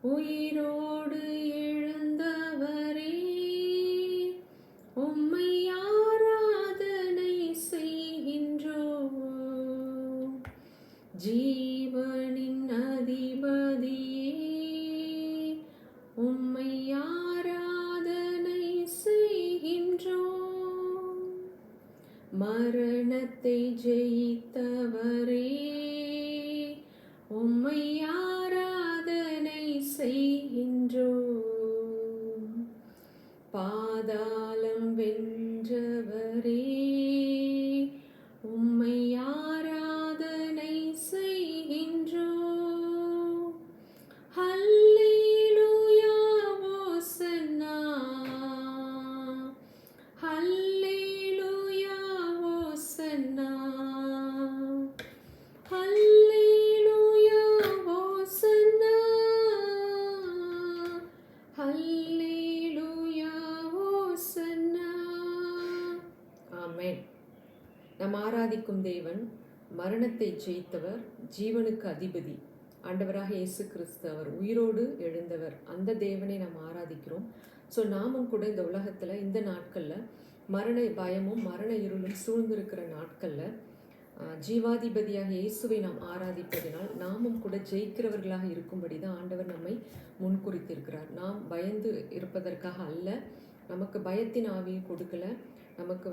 உயிரோடு எழுந்தவரே, உம்மை ஆராதனை செய்கின்றோம். ஜீவனின் அதிபதியே, உம்மை ஆராதனை செய்கின்றோம். மரணத்தை ஜெயித்தவரே, உம்மை ஆராதனை செய்கின்றோம். பாதாளம் வென்றவரே, உம்மை ஆராதனை செய்கின்றோம். ஹல்லேலூயா ஓசன்னா, ஹல்லேலூயா ஓசன்னா, ஹல்லேலூயா ஓசன்னா, ஹல்லேலூயா ஓசன்னா. ஆமென். நாம் ஆராதிக்கும் தேவன் மரணத்தை ஜெயித்தவர், ஜீவனுக்கு அதிபதி, ஆண்டவராக இயேசு கிறிஸ்து. அவர் உயிரோடு எழுந்தவர். அந்த தேவனை நாம் ஆராதிக்கிறோம். ஸோ நாமும் கூட இந்த உலகத்தில் இந்த நாட்களில் மரண பயமும் மரண இருளும் சூழ்ந்திருக்கிற நாட்களில் ஜீவாதிபதியாக இயேசுவை நாம் ஆராதிப்பதினால் நாமும் கூட ஜெயிக்கிறவர்களாக இருக்கும்படி தான் ஆண்டவர் நம்மை முன்குறித்திருக்கிறார். நாம் பயந்து இருப்பதற்காக அல்ல, நமக்கு பயத்தின் ஆவியை கொடுக்கல, நமக்கு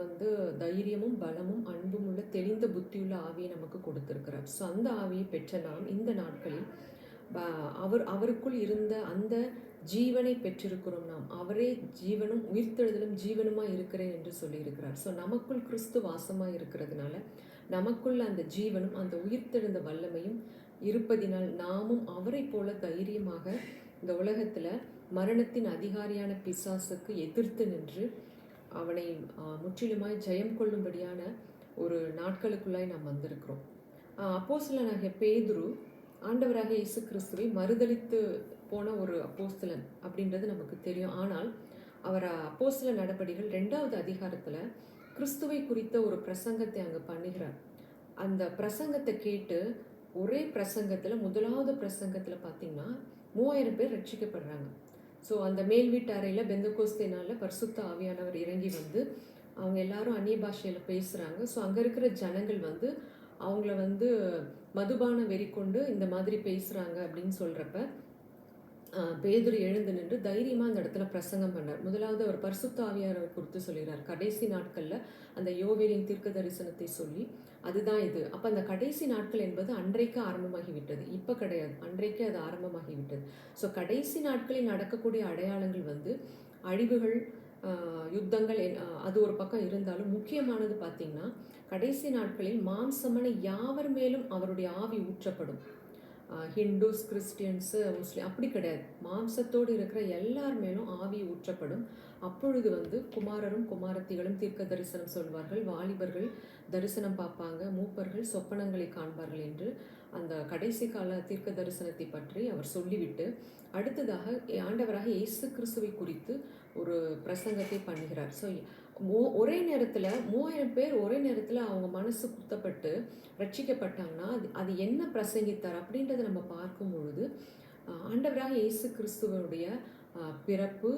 தைரியமும் பலமும் அன்பும் உள்ள தெளிந்த புத்தியுள்ள ஆவியை நமக்கு கொடுத்திருக்கிறார். ஸோ அந்த ஆவியை பெற்ற நாம் இந்த நாட்களில் அவருக்குள் இருந்த அந்த ஜீவனை பெற்றிருக்கிறோம். நாம் அவரே ஜீவனும் உயிர்த்தெழுதலும் ஜீவனுமாய் இருக்கிறேன் என்று சொல்லியிருக்கிறார். ஸோ நமக்குள் கிறிஸ்து வாசமாய் இருக்கிறதுனால நமக்குள்ள அந்த ஜீவனும் அந்த உயிர்த்தெழுந்த வல்லமையும் இருப்பதினால் நாமும் அவரை போல தைரியமாக இந்த உலகத்தில் மரணத்தின் அதிகாரியான பிசாசுக்கு எதிர்த்து நின்று அவனை முற்றிலுமாய் ஜெயம் கொள்ளும்படியான ஒரு நாட்களுக்குள்ளாய் நாம் வந்திருக்கிறோம். அப்போஸ்தலனாகிய பேதுரு ஆண்டவராக இயேசு கிறிஸ்துவை மறுதலித்து போன ஒரு அப்போஸ்தலன் அப்படின்றது நமக்கு தெரியும். ஆனால் அவர் அப்போஸ்தல நடபடிகள் 2வது அதிகாரத்தில் கிறிஸ்துவை குறித்த ஒரு பிரசங்கத்தை அங்கே பண்ணுகிறார். அந்த பிரசங்கத்தை கேட்டு ஒரே பிரசங்கத்தில் 1வது பிரசங்கத்தில் பார்த்தீங்கன்னா 3000 பேர் ரட்சிக்கப்படுறாங்க. ஸோ அந்த மேல் வீட்டு அறையில் பெந்தகோஸ்தே பரிசுத்த ஆவியானவர் இறங்கி அவங்க எல்லாரும் அந்நிய பாஷையில் பேசுகிறாங்க. ஸோ அங்கே இருக்கிற ஜனங்கள் அவங்கள மதுபான வெறி கொண்டு இந்த மாதிரி பேசுகிறாங்க அப்படின்னு சொல்கிறப்ப பேதுரு எழுந்து நின்று தைரியமாக அந்த இடத்துல பிரசங்கம் பண்ணார். முதலாவது அவர் பரிசுத்த ஆவியானவர் குறித்து சொல்கிறார். கடைசி நாட்களில் அந்த யோவேலின் தீர்க்க தரிசனத்தை சொல்லி அதுதான் இது. அப்போ அந்த கடைசி நாட்கள் என்பது அன்றைக்கு ஆரம்பமாகிவிட்டது, இப்போ கிடையாது, அன்றைக்கே அது ஆரம்பமாகிவிட்டது. ஸோ கடைசி நாட்களில் நடக்கக்கூடிய அடையாளங்கள் அழிவுகள், யுத்தங்கள், அது ஒரு பக்கம் இருந்தாலும் முக்கியமானது பார்த்தீங்கன்னா கடைசி நாட்களில் மாம்சமான யாவர் மேலும் அவருடைய ஆவி ஊற்றப்படும். ஹிந்துஸ், கிறிஸ்டியன்ஸு, முஸ்லீம் அப்படி கிடையாது, மாம்சத்தோடு இருக்கிற எல்லார் மேலும் ஆவி ஊற்றப்படும். அப்பொழுது குமாரரும் குமாரத்திகளும் தீர்க்க தரிசனம் சொல்வார்கள், வாலிபர்கள் தரிசனம் பார்ப்பாங்க, மூப்பர்கள் சொப்பனங்களை காண்பார்கள் என்று அந்த கடைசி கால தீர்க்க தரிசனத்தை பற்றி அவர் சொல்லிவிட்டு அடுத்ததாக ஆண்டவராக இயேசு கிறிஸ்துவை குறித்து ஒரு பிரசங்கத்தை பண்ணுகிறார். ஸோ ஒரே நேரத்தில் 3000 பேர் ஒரே நேரத்தில் அவங்க மனசு குத்தப்பட்டு ரட்சிக்கப்பட்டாங்கன்னா அது என்ன பிரசங்கித்தார் அப்படின்றத நம்ம பார்க்கும் பொழுது ஆண்டவராக இயேசு கிறிஸ்துவனுடைய பிறப்பு,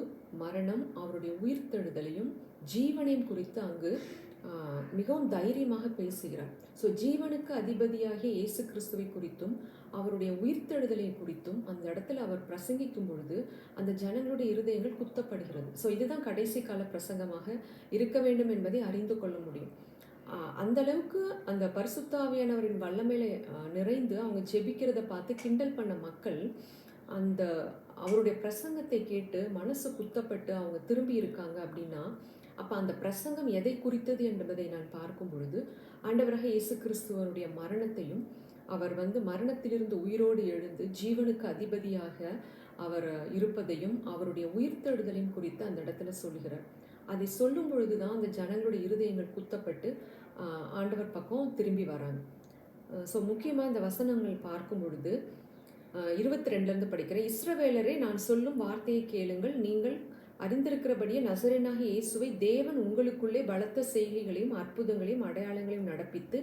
மரணம், அவருடைய உயிர்த்தெழுதலையும் ஜீவனையும் குறித்து அங்கு மிகவும் தைரியமாக பேசுகிறார். ஸோ ஜீவனுக்கு அதிபதியாகிய இயேசு கிறிஸ்துவை குறித்தும் அவருடைய உயிர்த்தெழுதலை குறித்தும் அந்த இடத்துல அவர் பிரசங்கிக்கும் பொழுது அந்த ஜனங்களுடைய இருதயங்கள் குத்தப்படுகிறது. ஸோ இதுதான் கடைசி கால பிரசங்கமாக இருக்க வேண்டும் என்பதை அறிந்து கொள்ள முடியும். அந்த அளவுக்கு அந்த பரிசுத்த ஆவியானவரின் வல்லமையில நிறைந்து அவங்க ஜெபிக்கிறத பார்த்து கிண்டல் பண்ண மக்கள் அந்த அவருடைய பிரசங்கத்தை கேட்டு மனசு குத்தப்பட்டு அவங்க திரும்பி இருக்காங்க அப்படின்னா அப்போ அந்த பிரசங்கம் எதை குறித்தது என்பதை நான் பார்க்கும் பொழுது ஆண்டவராக இயேசு கிறிஸ்துவனுடைய மரணத்தையும் அவர் மரணத்திலிருந்து உயிரோடு எழுந்து ஜீவனுக்கு அதிபதியாக அவர் இருப்பதையும் அவருடைய உயிர்த்தெழுதலையும் குறித்து அந்த இடத்துல சொல்கிறார். அதை சொல்லும் பொழுது தான் அந்த ஜனங்களுடைய இருதயங்கள் குத்தப்பட்டு ஆண்டவர் பக்கம் திரும்பி வராங்க. ஸோ முக்கியமாக இந்த வசனங்கள் பார்க்கும் பொழுது 22 படிக்கிறேன். இஸ்ரவேலரே, நான் சொல்லும் வார்த்தையை கேளுங்கள், நீங்கள் அறிந்திருக்கிறபடியே நசரேயனாகிய இயேசுவை தேவன் உங்களுக்குள்ளே பலத்த செய்கைகளையும் அற்புதங்களையும் அடையாளங்களையும் நடப்பித்து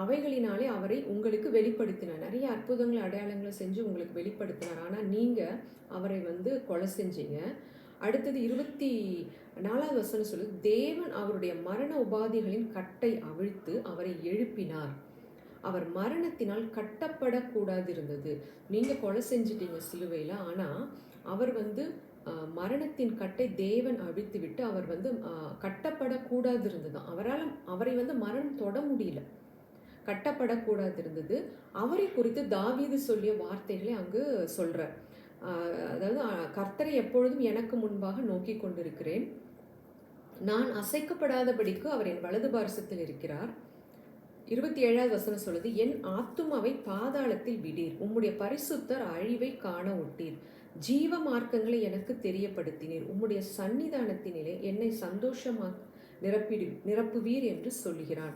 அவைகளினாலே அவரை உங்களுக்கு வெளிப்படுத்தினார். நிறைய அற்புதங்கள் அடையாளங்களை செஞ்சு உங்களுக்கு வெளிப்படுத்தினார். ஆனால் நீங்கள் அவரை கொலை செஞ்சீங்க. அடுத்தது 24வது வசனம் சொல்லுது, தேவன் அவருடைய மரண உபாதிகளின் கட்டை அவிழ்த்து அவரை எழுப்பினார். அவர் மரணத்தினால் கட்டப்படக்கூடாது இருந்தது. நீங்கள் கொலை செஞ்சிட்டீங்க சிலுவையில், ஆனால் அவர் மரணத்தின் கட்டை தேவன் அவிழ்த்து விட்டு அவர் கட்டப்படக்கூடாது இருந்தது. அவரை மரணம் தொட முடியல, கட்டப்படக்கூடாது இருந்தது. அவரை குறித்து தாவீது சொல்லிய வார்த்தைகளை அங்கு சொல்றார். அதாவது, கர்த்தரை எப்பொழுதும் எனக்கு முன்பாக நோக்கி கொண்டிருக்கிறேன், நான் அசைக்கப்படாதபடிக்கு அவர் என் வலது பாரசத்தில் இருக்கிறார். 27வது வசனம் சொல்லுது, என் ஆத்துமாவை பாதாளத்தில் விடீர், உம்முடைய பரிசுத்தர் அழிவை காண ஒட்டீர், ஜீவ மார்க்கங்களை எனக்கு தெரியப்படுத்தினீர், உம்முடைய சன்னிதானத்தினிலே என்னை சந்தோஷமாக நிரப்புவீர் என்று சொல்லுகிறான்.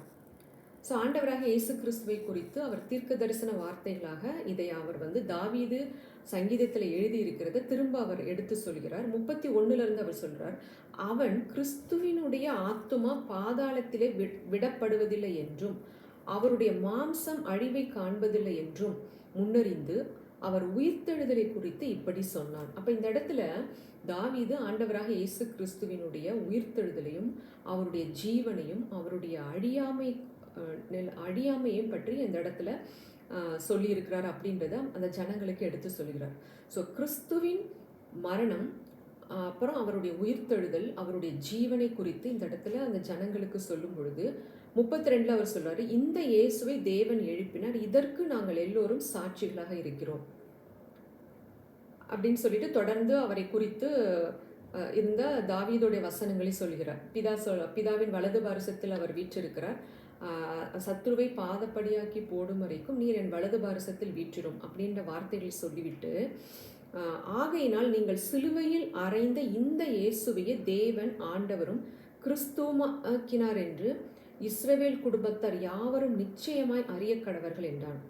ஸோ ஆண்டவராக இயேசு கிறிஸ்துவை குறித்து அவர் தீர்க்க தரிசன வார்த்தைகளாக இதை அவர் தாவீது சங்கீதத்தில் எழுதியிருக்கிறத திரும்ப அவர் எடுத்து சொல்கிறார். 31 அவர் சொல்றார், அவன் கிறிஸ்துவினுடைய ஆத்துமா பாதாளத்திலே விடப்படுவதில்லை என்றும் அவருடைய மாம்சம் அழிவை காண்பதில்லை என்றும் முன்னறிந்து அவர் உயிர்த்தெழுதலை குறித்து இப்படி சொன்னான். அப்ப இந்த இடத்துல தாவீது ஆண்டவராக இயேசு கிறிஸ்துவினுடைய உயிர்த்தெழுதலையும் அவருடைய ஜீவனையும் அவருடைய அழியாமையும் பற்றி இந்த இடத்துல சொல்லியிருக்கிறார் அப்படின்றத அந்த ஜனங்களுக்கு எடுத்து சொல்கிறார். ஸோ கிறிஸ்துவின் மரணம், அப்புறம் அவருடைய உயிர்த்தெழுதல், அவருடைய ஜீவனை குறித்து இந்த இடத்துல அந்த ஜனங்களுக்கு சொல்லும் பொழுது 32 அவர் சொல்றாரு, இந்த இயேசுவை தேவன் எழுப்பினார், இதற்கு நாங்கள் எல்லோரும் சாட்சிகளாக இருக்கிறோம் அப்படின்னு சொல்லிட்டு தொடர்ந்து அவரை குறித்து இருந்த தாவீதுடைய வசனங்களை சொல்கிறார். பிதாவின் வலது பாரசத்தில் அவர் வீற்றிருக்கிறார், சத்துருவை பாதப்படியாக்கி போடும் வரைக்கும் நீர் என் வலது பாரசத்தில் வீற்றிடும் அப்படின்ற வார்த்தைகள் சொல்லிவிட்டு, ஆகையினால் நீங்கள் சிலுவையில் அறைந்த இந்த இயேசுவையே தேவன் ஆண்டவரும் கிறிஸ்துவாக்கினார் என்று இஸ்ரவேல் குடும்பத்தார் யாவரும் நிச்சயமாய் அறிய கடவர்கள் என்றான்.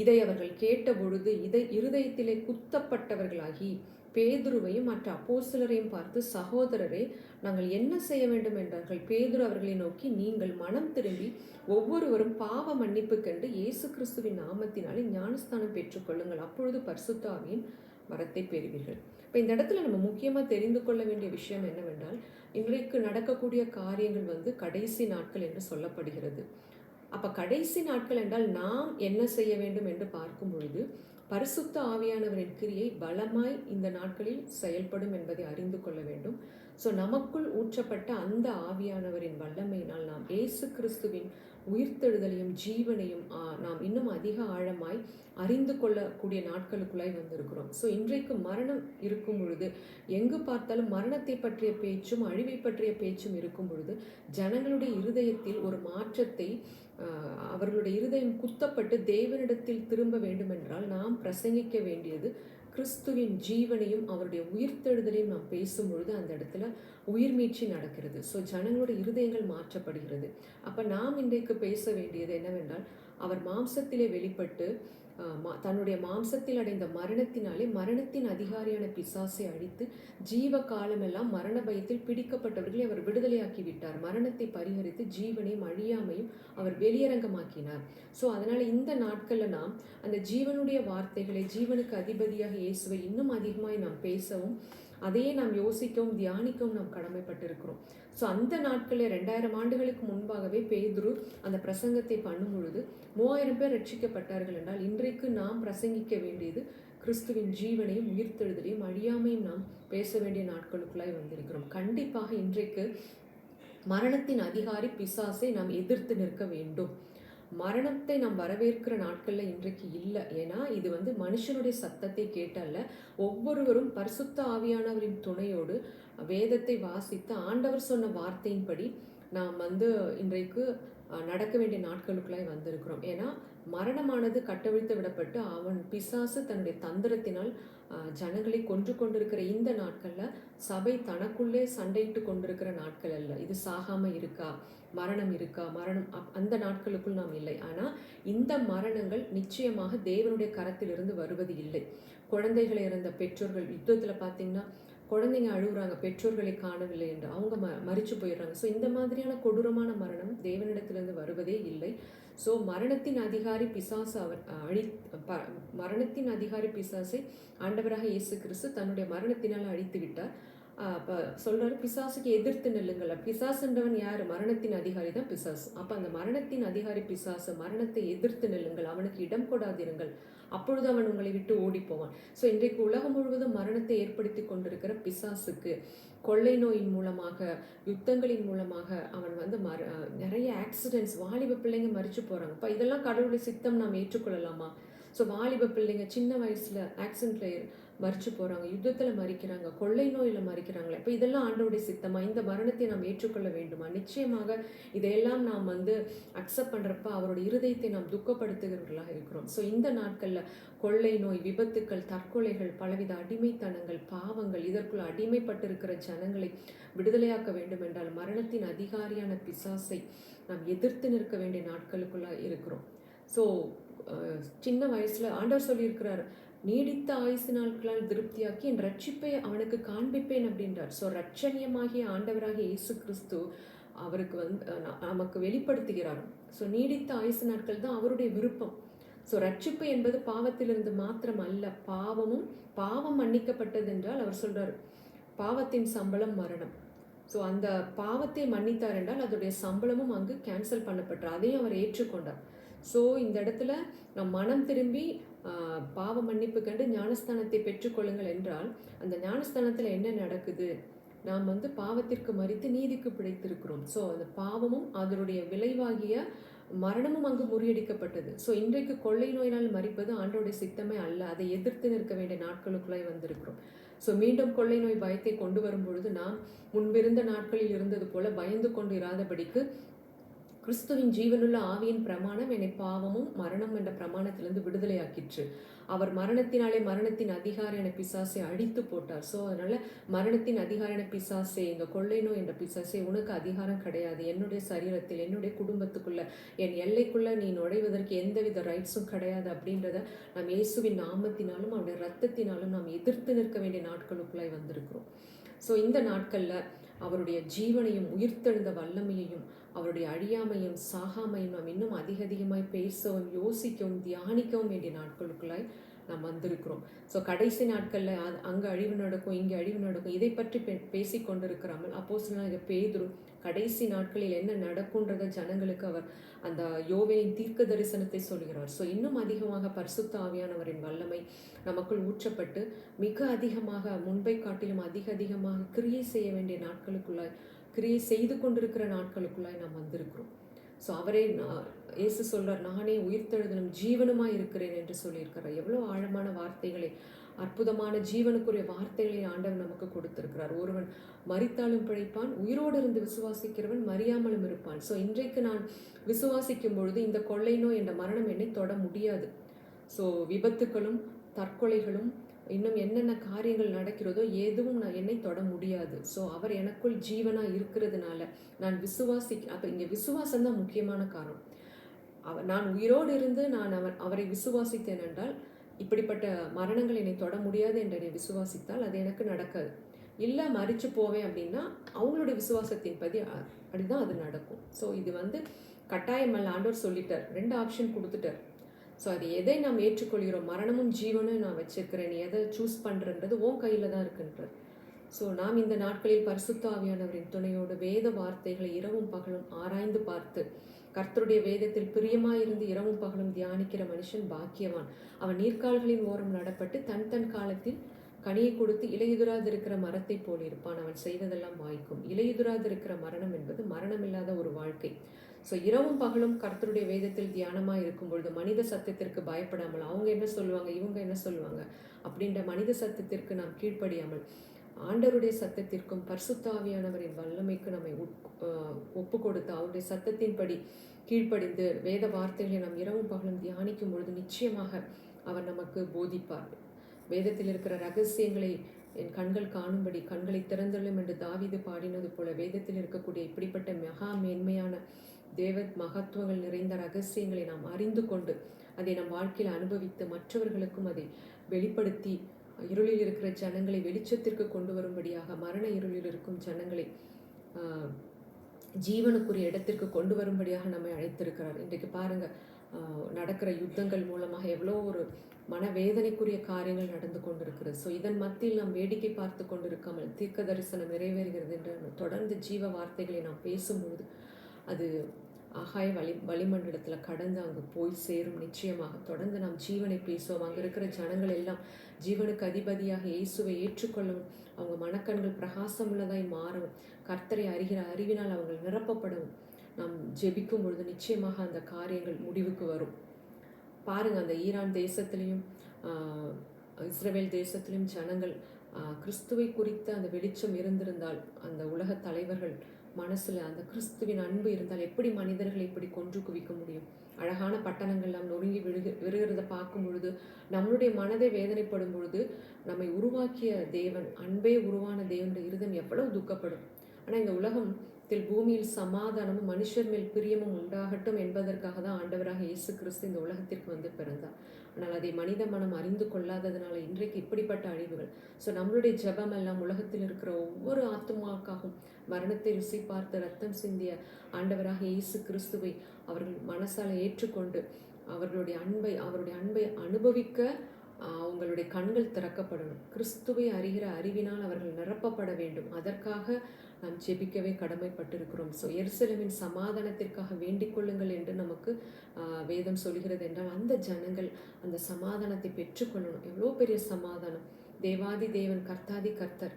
இதை அவர்கள் கேட்டபொழுது இருதயத்திலே குத்தப்பட்டவர்களாகி பேதுருவையும் மற்ற அப்போஸ்தலரையும் பார்த்து, சகோதரரே, நாங்கள் என்ன செய்ய வேண்டும் என்றார்கள். பேதுரு அவர்களை நோக்கி, நீங்கள் மனம் திரும்பி ஒவ்வொருவரும் பாவ மன்னிப்பு கண்டு இயேசு கிறிஸ்துவின் நாமத்தினாலே ஞானஸ்தானம் பெற்றுக்கொள்ளுங்கள், அப்பொழுது பரிசுத்த ஆவியின் வரத்தை பெறுவீர்கள். இப்போ இந்த இடத்துல நம்ம முக்கியமாக தெரிந்து கொள்ள வேண்டிய விஷயம் என்னவென்றால், இன்றைக்கு நடக்கக்கூடிய காரியங்கள் கடைசி நாட்கள் என்று சொல்லப்படுகிறது. அப்போ கடைசி நாட்கள் என்றால் நாம் என்ன செய்ய வேண்டும் என்று பார்க்கும் பொழுது, பரிசுத்த ஆவியானவரின் கிரியை பலமாய் இந்த நாட்களில் செயல்படும் என்பதை அறிந்து கொள்ள வேண்டும். ஸோ நமக்குள் ஊற்றப்பட்ட அந்த ஆவியானவரின் வல்லமையினால் நாம் இயேசு கிறிஸ்துவின் உயிர்த்தெழுதலையும் ஜீவனையும் நாம் இன்னும் அதிக ஆழமாய் அறிந்து கொள்ளக்கூடிய நாட்களுக்குள்ளாய் வந்திருக்கிறோம். ஸோ இன்றைக்கு மரணம் இருக்கும் பொழுது, எங்கு பார்த்தாலும் மரணத்தை பற்றிய பேச்சும் அழிவை பற்றிய பேச்சும் இருக்கும் பொழுது, ஜனங்களுடைய இருதயத்தில் ஒரு மாற்றத்தை, அவர்களுடைய இருதயம் குத்தப்பட்டு தேவனிடத்தில் திரும்ப வேண்டுமென்றால் நாம் பிரசங்கிக்க வேண்டியது கிறிஸ்துவின் ஜீவனையும் அவருடைய உயிர்த்தெழுதலையும் நாம் பேசும்பொழுது அந்த இடத்துல உயிர் மீட்சி நடக்கிறது. ஸோ ஜனங்களுடைய இருதயங்கள் மாற்றப்படுகிறது. அப்போ நாம் இன்றைக்கு பேச வேண்டியது என்னவென்றால், அவர் மாம்சத்திலே வெளிப்பட்டு தன்னுடைய மாம்சத்தில் அடைந்த மரணத்தினாலே மரணத்தின் அதிகாரியான பிசாசை அழித்து ஜீவ காலமெல்லாம் மரண பயத்தில் பிடிக்கப்பட்டவர்களை அவர் விடுதலையாக்கி விட்டார். மரணத்தை பரிகரித்து ஜீவனையும் அழியாமையும் அவர் வெளியரங்கமாக்கினார். ஸோ அதனால் இந்த நாட்களில் நாம் அந்த ஜீவனுடைய வார்த்தைகளை, ஜீவனுக்கு அதிபதியாக இயேசுவை இன்னும் அதிகமாய் நாம் பேசவும், அதையே நாம் யோசிக்கவும் தியானிக்கவும் நாம் கடமைப்பட்டிருக்கிறோம். ஸோ அந்த நாட்களில் 2000 ஆண்டுகளுக்கு முன்பாகவே பேதுரு அந்த பிரசங்கத்தை பண்ணும் பொழுது 3000 பேர் ரட்சிக்கப்பட்டார்கள் என்றால், இன்றைக்கு நாம் பிரசங்கிக்க வேண்டியது கிறிஸ்துவின் ஜீவனையும் உயிர்த்தெழுதலையும் அழியாமையும் நாம் பேச வேண்டிய நாட்களுக்குள்ளாய் வந்திருக்கிறோம். கண்டிப்பாக இன்றைக்கு மரணத்தின் அதிகாரி பிசாசை நாம் எதிர்த்து நிற்க வேண்டும். மரணத்தை நாம் வரவேற்கிற நாட்களில் இன்றைக்கு இல்லை. ஏன்னா இது மனுஷனுடைய சத்தத்தை கேட்டல்ல, ஒவ்வொருவரும் பரிசுத்த ஆவியானவரின் துணையோடு வேதத்தை வாசித்து ஆண்டவர் சொன்ன வார்த்தையின்படி நாம் இன்றைக்கு நடக்க வேண்டிய நாட்களுக்குள்ளாய் வந்திருக்கிறோம். ஏன்னா மரணமானது கட்டவிழ்த்து விடப்பட்டு அவன் பிசாசு தன்னுடைய தந்திரத்தினால் ஜனங்களை கொன்று கொண்டிருக்கிற இந்த நாட்களில் சபை தனக்குள்ளே சண்டையிட்டு கொண்டிருக்கிற நாட்கள் அல்ல. இது சாகாமல் இருக்கா, மரணம் இருக்கா, அந்த நாட்களுக்குள் நாம் இல்லை. ஆனால் இந்த மரணங்கள் நிச்சயமாக தேவனுடைய கரத்திலிருந்து வருவது இல்லை. குழந்தைகளை இறந்த பெற்றோர்கள், யுத்தத்தில் பார்த்தீங்கன்னா குழந்தைங்க அழுகுறாங்க பெற்றோர்களை காணவில்லை என்று, அவங்க மரிச்சு போயிடுறாங்க. ஸோ இந்த மாதிரியான கொடூரமான மரணம் தேவனிடத்திலிருந்து வருவதே இல்லை. ஸோ மரணத்தின் அதிகாரி பிசாசு மரணத்தின் அதிகாரி பிசாசை ஆண்டவராக இயேசு கிறிஸ்து தன்னுடைய மரணத்தினால் அழித்து விட்டார். அப்போ சொல்றாரு, பிசாசுக்கு எதிர்த்து நில்லுங்கள். பிசாசுன்றவன் யார்? மரணத்தின் அதிகாரி தான் பிசாசு. அப்போ அந்த மரணத்தின் அதிகாரி பிசாசு, மரணத்தை எதிர்த்து நில்லுங்கள், அவனுக்கு இடம் கொடாதிருங்கள், அப்பொழுது அவன் உங்களை விட்டு ஓடி போவான். ஸோ இன்றைக்கு உலகம் முழுவதும் மரணத்தை ஏற்படுத்தி கொண்டிருக்கிற பிசாசுக்கு கொள்ளை நோயின் மூலமாக, யுத்தங்களின் மூலமாக அவன் வந்து நிறைய ஆக்சிடென்ட்ஸ், வாலிப பிள்ளைங்க மரிச்சு போகிறாங்க. இப்போ இதெல்லாம் கடவுளுடைய சித்தம் நாம் ஏற்றுக்கொள்ளலாமா? ஸோ வாலிப பிள்ளைங்க சின்ன வயசில் ஆக்சிடென்ட்ல மரிச்சு போகிறாங்க, யுத்தத்தில் மறிக்கிறாங்க, கொள்ளை நோயில் மறிக்கிறாங்களே. இப்போ இதெல்லாம் ஆண்டவருடைய சித்தமா? இந்த மரணத்தை நாம் ஏற்றுக்கொள்ள வேண்டுமா? நிச்சயமாக இதையெல்லாம் நாம் வந்து அக்செப்ட் பண்ணுறப்ப அவருடைய இருதயத்தை நாம் துக்கப்படுத்துகிறவர்களாக இருக்கிறோம். ஸோ இந்த நாட்களில் கொள்ளை நோய், விபத்துக்கள், தற்கொலைகள், பலவித அடிமைத்தனங்கள், பாவங்கள், இதற்குள்ள அடிமைப்பட்டிருக்கிற ஜனங்களை விடுதலையாக்க வேண்டும் என்றால் மரணத்தின் அதிகாரியான பிசாசை நாம் எதிர்த்து நிற்க வேண்டிய நாட்களுக்குள்ள இருக்கிறோம். ஸோ சின்ன வயசில் ஆண்டவர் சொல்லியிருக்கிறார், நீடித்த ஆயுசு நாட்களால் திருப்தியாக்கி என் ரட்சிப்பை அவனுக்கு காண்பிப்பேன் அப்படின்றார். ஸோ ரட்சணியமாகிய ஆண்டவராகிய இயேசு கிறிஸ்து அவருக்கு வந்து நமக்கு வெளிப்படுத்துகிறார். ஸோ நீடித்த ஆயுசு நாட்கள் தான் அவருடைய விருப்பம். ஸோ ரட்சிப்பு என்பது பாவத்திலிருந்து மாத்திரம் அல்ல, பாவம் மன்னிக்கப்பட்டது என்றால் அவர் சொல்றார், பாவத்தின் சம்பளம் மரணம். ஸோ அந்த பாவத்தை மன்னித்தார் என்றால் அதோடைய சம்பளமும் அங்கு கேன்சல் பண்ணப்பட்டார், அதையும் அவர் ஏற்றுக்கொண்டார். ஸோ இந்த இடத்துல நம் மனம் திரும்பி பாவ மன்னிப்பு கண்டு ஞானஸ்தானத்தை பெற்றுக்கொள்ளுங்கள் என்றால் அந்த ஞானஸ்தானத்தில் என்ன நடக்குது? நாம் வந்து பாவத்திற்கு மறித்து நீதிக்கு பிழைத்திருக்கிறோம். ஸோ அந்த பாவமும் அதனுடைய விளைவாகிய மரணமும் அங்கு முறியடிக்கப்பட்டது. ஸோ இன்றைக்கு கொள்ளை நோயினால் மறிப்பது ஆண்டோடைய சித்தமே அல்ல, அதை எதிர்த்து நிற்க வேண்டிய நாட்களுக்குள்ளாய் வந்திருக்கிறோம். ஸோ மீண்டும் கொள்ளை நோய் பயத்தை கொண்டு வரும் பொழுது நாம் முன்பிருந்த நாட்களில் இருந்தது போல பயந்து கொண்டு இராதபடிக்கு கிறிஸ்துவின் ஜீவனுள்ள ஆவியின் பிரமாணம் என்னை பாவமும் மரணம் என்ற பிரமாணத்திலிருந்து விடுதலையாக்கிற்று. அவர் மரணத்தினாலே மரணத்தின் அதிகாரியான பிசாசை அழித்து போட்டார். ஸோ அதனால மரணத்தின் அதிகாரியான பிசாசே, இந்த கொள்ளை நோய் என்ற பிசாசே உனக்கு அதிகாரம் கிடையாது. என்னுடைய சரீரத்தில், என்னுடைய குடும்பத்துக்குள்ள, என் எல்லைக்குள்ள நீ நுழைவதற்கு எந்தவித ரைட்ஸும் கிடையாது அப்படின்றத நாம் இயேசுவின் நாமத்தினாலும் அவருடைய ரத்தத்தினாலும் நாம் எதிர்த்து நிற்க வேண்டிய நாட்களுக்குள்ளாய் வந்திருக்கிறோம். ஸோ இந்த நாட்களில் அவருடைய ஜீவனையும் உயிர்த்தெழுந்த வல்லமையையும் அவருடைய அழியாமையும் சாகாமையும் நாம் இன்னும் அதிகமாய் பேசவும் யோசிக்கவும் தியானிக்கவும் வேண்டிய நாட்களுக்குள்ளாய் நாம் வந்திருக்கிறோம். ஸோ கடைசி நாட்களில் அங்கே அழிவு நடக்கும், இங்கே அழிவு நடக்கும், இதை பற்றி பேசி கொண்டிருக்கிறாமல் அப்போஸ்தலனாகிய பேதுரு கடைசி நாட்களில் என்ன நடக்கும்ன்றத ஜனங்களுக்கு அவர் அந்த யோவேலின் தீர்க்க தரிசனத்தை சொல்கிறார். ஸோ இன்னும் அதிகமாக பரிசுத்த ஆவியானவரின் வல்லமை நமக்குள் ஊற்றப்பட்டு மிக அதிகமாக முன்பை காட்டிலும் அதிகமாக கிரியை செய்ய வேண்டிய நாட்களுக்குள்ளாய், கிரியை செய்து கொண்டிருக்கிற நாட்களுக்குள்ளாய் நாம் வந்திருக்கிறோம். ஸோ அவரே இயேசு சொல்றார், நானே உயிர்த்தெழுதலும் ஜீவனுமாய் இருக்கிறேன் என்று சொல்லியிருக்கிறார். எவ்வளோ ஆழமான வார்த்தைகளை, அற்புதமான ஜீவனுக்குரிய வார்த்தைகளை ஆண்டவர் நமக்கு கொடுத்திருக்கிறார். ஒருவன் மரித்தாலும் பிழைப்பான், உயிரோடு இருந்து விசுவாசிக்கிறவன் மறியாமலும் இருப்பான். ஸோ இன்றைக்கு நான் விசுவாசிக்கும் பொழுது இந்த கொள்ளை நோய் என்ற மரணம் என்னை தொட முடியாது. ஸோ விபத்துக்களும் தற்கொலைகளும் இன்னும் என்னென்ன காரியங்கள் நடக்கிறதோ எதுவும் என்னை தொட முடியாது. ஸோ அவர் எனக்குள் ஜீவனாக இருக்கிறதுனால நான் அப்போ இங்கே விசுவாசம் தான் முக்கியமான காரணம். நான் உயிரோடு இருந்து நான் அவரை விசுவாசித்தேன் என்றால் இப்படிப்பட்ட மரணங்கள் என்னை தொட முடியாது என்று என்னை விசுவாசித்தால் அது எனக்கு நடக்காது. இல்லை மறிச்சு போவேன் அப்படின்னா அவங்களுடைய விசுவாசத்தின் அப்படிதான் அது நடக்கும். ஸோ இது கட்டாயம் அல்ல, ஆண்டவர் சொல்லிட்டார், 2 ஆப்ஷன் கொடுத்துட்டார். ஸோ அது எதை நாம் ஏற்றுக்கொள்கிறோம், மரணமும் ஜீவனும் நான் வச்சிருக்கிறேன், நீ எதை சூஸ் பண்ணுறன்றது உன் கையில் தான் இருக்குன்றார். ஸோ நாம் இந்த நாட்களில் பரிசுத்த ஆவியானவரின் துணையோடு வேத வார்த்தைகளை இரவும் பகலும் ஆராய்ந்து பார்த்து கர்த்தருடைய வேதத்தில் பிரியமாயிருந்து இரவும் பகலும் தியானிக்கிற மனுஷன் பாக்கியவான். அவன் நீர்க்கால்களின் ஓரம் நடப்பட்டு தன் காலத்தில் கனியை கொடுத்து இலையுதிராதிருக்கிற மரத்தை போல் இருப்பான். அவன் செய்வதெல்லாம் வாய்க்கும். இலையுதிராதிருக்கிற மரணம் என்பது மரணமில்லாத ஒரு வாழ்க்கை. ஸோ இரவும் பகலும் கர்த்தருடைய வேதத்தில் தியானமாக இருக்கும் பொழுது மனித சத்தத்திற்கு பயப்படாமல், அவங்க என்ன சொல்லுவாங்க, இவங்க என்ன சொல்லுவாங்க அப்படின்ற மனித சத்தத்திற்கு நாம் கீழ்ப்படியாமல் ஆண்டவருடைய சத்தத்திற்கும் பரிசுத்த ஆவியானவரின் வல்லமைக்கு நம்மை ஒப்பு கொடுத்து அவருடைய சத்தத்தின்படி கீழ்ப்படிந்து வேத வார்த்தைகளை நாம் இரவும் பகலும் தியானிக்கும் பொழுது நிச்சயமாக அவர் நமக்கு போதிப்பார். வேதத்தில் இருக்கிற ரகசியங்களை என் கண்கள் காணும்படி கண்களை திறந்தள்ளும் என்று தாவீது பாடினது போல வேதத்தில் இருக்கக்கூடிய இப்படிப்பட்ட மகா மேன்மையான தேவ மகத்துவங்கள் நிறைந்த ரகசியங்களை நாம் அறிந்து கொண்டு அதை நம் வாழ்க்கையில் அனுபவித்து மற்றவர்களுக்கும் அதை வெளிப்படுத்தி இருளில் இருக்கிற ஜனங்களை வெளிச்சத்திற்கு கொண்டு வரும்படியாக, மரண இருளில் இருக்கும் ஜனங்களை ஜீவனுக்குரிய இடத்திற்கு கொண்டு வரும்படியாக நம்மை அழைத்திருக்கிறார். இன்றைக்கு பாருங்க, நடக்கிற யுத்தங்கள் மூலமாக எவ்வளோ ஒரு மனவேதனைக்குரிய காரியங்கள் நடந்து கொண்டிருக்கிறது. ஸோ இதன் மத்தியில் நாம் வேடிக்கை பார்த்து கொண்டிருக்காமல் தீர்க்க தரிசனம் நிறைவேறுகிறது என்று தொடர்ந்து ஜீவ வார்த்தைகளை நாம் பேசும்பொழுது அது ஆகாய வளிமண்டலத்தில் கடந்து அங்கு போய் சேரும். நிச்சயமாக தொடர்ந்து நாம் ஜீவனை பேசுவோம். அங்கே இருக்கிற ஜனங்கள் எல்லாம் ஜீவனுக்கு அதிபதியாக இயேசுவை ஏற்றுக்கொள்ளவும், அவங்க மனக்கண்கள் பிரகாசம் உள்ளதாய் மாறவும், கர்த்தரை அறிகிற அறிவினால் அவங்க நிரப்பப்படவும் நாம் ஜெபிக்கும் பொழுது நிச்சயமாக அந்த காரியங்கள் முடிவுக்கு வரும். பாருங்க, அந்த ஈரான் தேசத்திலையும் இஸ்ரவேல் தேசத்திலும் ஜனங்கள் கிறிஸ்துவை குறித்த அந்த வெளிச்சம் இருந்திருந்தால், அந்த உலக தலைவர்கள் மனசுல அந்த கிறிஸ்துவின் அன்பு இருந்தால் எப்படி மனிதர்களை இப்படி கொன்று குவிக்க முடியும்? அழகான பட்டணங்கள்லாம் நொறுங்கி விழுகிறத பார்க்கும் பொழுது, நம்மளுடைய மனதை வேதனைப்படும் பொழுது, நம்மை உருவாக்கிய தேவன், அன்பே உருவான தேவனுடைய இருதயம் எவ்வளவு துக்கப்படும். ஆனால் இந்த உலகத்தில் பூமியில் சமாதானமும் மனுஷர் மேல் பிரியமும் உண்டாகட்டும் என்பதற்காக தான் ஆண்டவராக இயேசு கிறிஸ்து இந்த உலகத்திற்கு வந்து பிறந்தார். ஆனால் அதை மனித மனம் அறிந்து கொள்ளாததுனால இன்றைக்கு இப்படிப்பட்ட அழிவுகள். ஸோ நம்மளுடைய ஜெபம் எல்லாம் உலகத்தில் இருக்கிற ஒவ்வொரு ஆத்துமாக்காகவும் மரணத்தை ருசி பார்த்து ரத்தம் சிந்திய ஆண்டவராக இயேசு கிறிஸ்துவை அவர்கள் மனசால ஏற்றுக்கொண்டு அவருடைய அன்பை அனுபவிக்க அவங்களுடைய கண்கள் திறக்கப்படணும். கிறிஸ்துவை அறிகிற அறிவினால் அவர்கள் நிரப்பப்பட வேண்டும். அதற்காக நாம் ஜெபிக்கவே கடமைப்பட்டிருக்கிறோம். ஸோ எருசலேமின் சமாதானத்திற்காக வேண்டிக் கொள்ளுங்கள் என்று நமக்கு வேதம் சொல்கிறது என்றால், அந்த ஜனங்கள் அந்த சமாதானத்தை பெற்றுக்கொள்ளணும். எவ்வளோ பெரிய சமாதானம்! தேவாதி தேவன், கர்த்தாதி கர்த்தர்,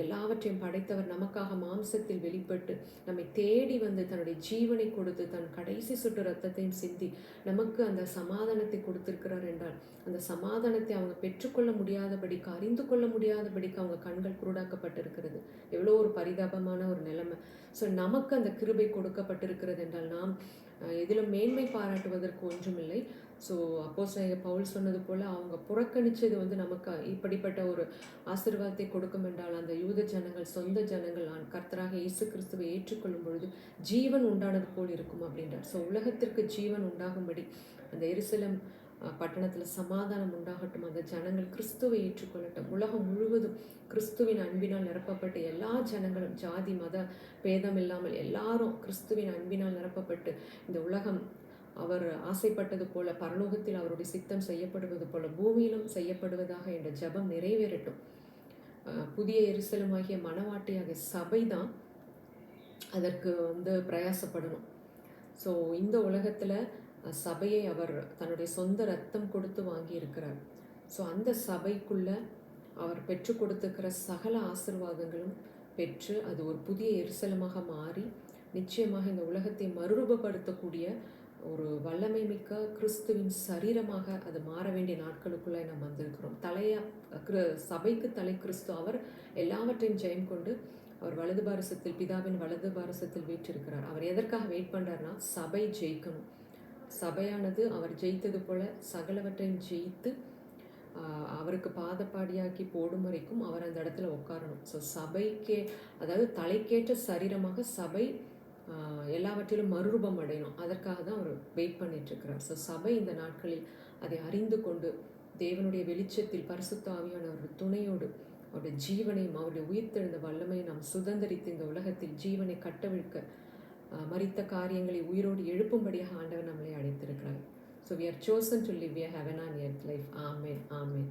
எல்லாவற்றையும் படைத்தவர் நமக்காக மாம்சத்தில் வெளிப்பட்டு நம்மை தேடி வந்து தன்னுடைய ஜீவனை கொடுத்து தன் கடைசி சுட்டு ரத்தத்தையும் சிந்தி நமக்கு அந்த சமாதானத்தை கொடுத்திருக்கிறார் என்றால், அந்த சமாதானத்தை அவங்க பெற்றுக்கொள்ள முடியாதபடிக்கு, அறிந்து கொள்ள முடியாதபடிக்கு அவங்க கண்கள் குருடாக்கப்பட்டிருக்கிறது. எவ்வளோ ஒரு பரிதாபமான ஒரு நிலைமை. ஸோ நமக்கு அந்த கிருபை கொடுக்கப்பட்டிருக்கிறது என்றால் நாம் எதிலும் மேன்மை பாராட்டுவதற்கு ஒன்றுமில்லை. ஸோ அப்போஸ்தலனாகிய பவுல் சொன்னது போல் அவங்க புறக்கணிச்சது வந்து நமக்கு இப்படிப்பட்ட ஒரு ஆசீர்வாதத்தை கொடுக்கும் என்றால், அந்த யூத ஜனங்கள், சொந்த ஜனங்கள் கர்த்தராக இயேசு கிறிஸ்துவை ஏற்றுக்கொள்ளும் பொழுது ஜீவன் உண்டானது போல் இருக்கும் அப்படின்றார். ஸோ உலகத்திற்கு ஜீவன் உண்டாகும்படி அந்த எருசலேம் பட்டணத்தில் சமாதானம் உண்டாகட்டும். அந்த ஜனங்கள் கிறிஸ்துவை ஏற்றுக்கொள்ளட்டும். உலகம் முழுவதும் கிறிஸ்துவின் அன்பினால் நிரப்பப்பட்டு எல்லா ஜனங்களும் ஜாதி மத பேதம் இல்லாமல் எல்லாரும் கிறிஸ்துவின் அன்பினால் நிரப்பப்பட்டு இந்த உலகம் அவர் ஆசைப்பட்டது போல பரலோகத்தில் அவருடைய சித்தம் செய்யப்படுவது போல பூமியிலும் செய்யப்படுவதாக என்ற ஜெபம் நிறைவேறட்டும். புதிய எருசலேமாகிய மணவாட்டியாகிய சபை தான் அதற்கு வந்து பிரயாசப்படணும். ஸோ இந்த உலகத்தில் சபையை அவர் தன்னுடைய சொந்த ரத்தம் கொடுத்து வாங்கி இருக்கிறார். ஸோ அந்த சபைக்குள்ள அவர் பெற்று கொடுத்துக்கிற சகல ஆசீர்வாதங்களும் பெற்று அது ஒரு புதிய எருசலேமாக மாறி நிச்சயமாக இந்த உலகத்தை மறுரூபப்படுத்தக்கூடிய ஒரு வல்லமை மிக்க கிறிஸ்துவின் சரீரமாக அது மாற வேண்டிய நாட்களுக்குள்ளே நாம் வந்திருக்கிறோம். சபைக்கு தலை கிறிஸ்து. அவர் எல்லாவற்றையும் ஜெயம் கொண்டு அவர் வலது பாரசத்தில், பிதாவின் வலது பாரசத்தில் வீற்றிருக்கிறார். அவர் எதற்காக வெயிட் பண்ணுறாருன்னா, சபை ஜெயிக்கணும். சபையானது அவர் ஜெயித்தது போல சகலவற்றையும் ஜெயித்து அவருக்கு பாதப்பாடியாக்கி போடும் வரைக்கும் அவர் அந்த இடத்துல உட்காரணும். ஸோ சபைக்கே, அதாவது தலைக்கேற்ற சரீரமாக சபை எல்லாவற்றிலும் மறுரூபம் அடையணும். அதற்காக தான் அவர் வெயிட் பண்ணிட்டு இருக்கிறார். ஸோ சபை இந்த நாட்களில் அதை அறிந்து கொண்டு தேவனுடைய வெளிச்சத்தில் பரிசுத்த ஆவியானவருடைய துணையோடு அவருடைய ஜீவனையும் அவருடைய உயிர்த்தெழுந்த வல்லமையை நாம் சுதந்திரித்து இந்த உலகத்தில் ஜீவனை கட்டவிழ்க்க மரித்த காரியங்களை உயிரோடு எழுப்பும்படியாக ஆண்டவர் நம்மளை அழைத்திருக்கிறார். So we are chosen to live a heaven on earth life. Amen. Amen.